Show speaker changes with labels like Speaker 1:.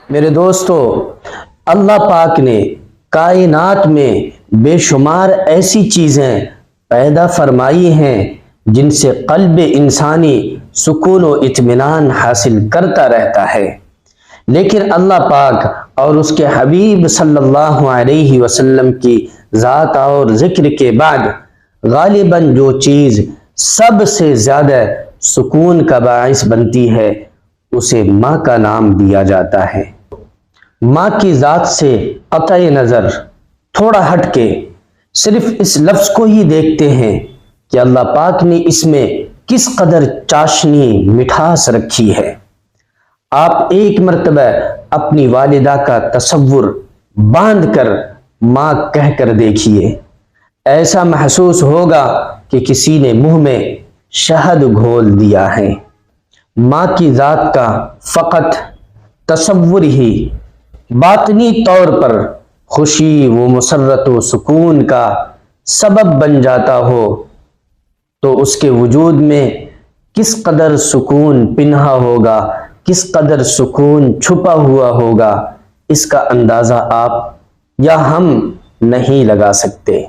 Speaker 1: میرے دوستو، اللہ پاک نے کائنات میں بے شمار ایسی چیزیں پیدا فرمائی ہیں جن سے قلب انسانی سکون و اطمینان حاصل کرتا رہتا ہے، لیکن اللہ پاک اور اس کے حبیب صلی اللہ علیہ وسلم کی ذات اور ذکر کے بعد غالباً جو چیز سب سے زیادہ سکون کا باعث بنتی ہے اسے ماں کا نام دیا جاتا ہے۔ ماں کی ذات سے قطع نظر تھوڑا ہٹ کے صرف اس لفظ کو ہی دیکھتے ہیں کہ اللہ پاک نے اس میں کس قدر چاشنی مٹھاس رکھی ہے۔ آپ ایک مرتبہ اپنی والدہ کا تصور باندھ کر ماں کہہ کر دیکھیے، ایسا محسوس ہوگا کہ کسی نے منہ میں شہد گھول دیا ہے۔ ماں کی ذات کا فقط تصور ہی باطنی طور پر خوشی و مسرت و سکون کا سبب بن جاتا ہو تو اس کے وجود میں کس قدر سکون پنہا ہوگا، کس قدر سکون چھپا ہوا ہوگا، اس کا اندازہ آپ یا ہم نہیں لگا سکتے۔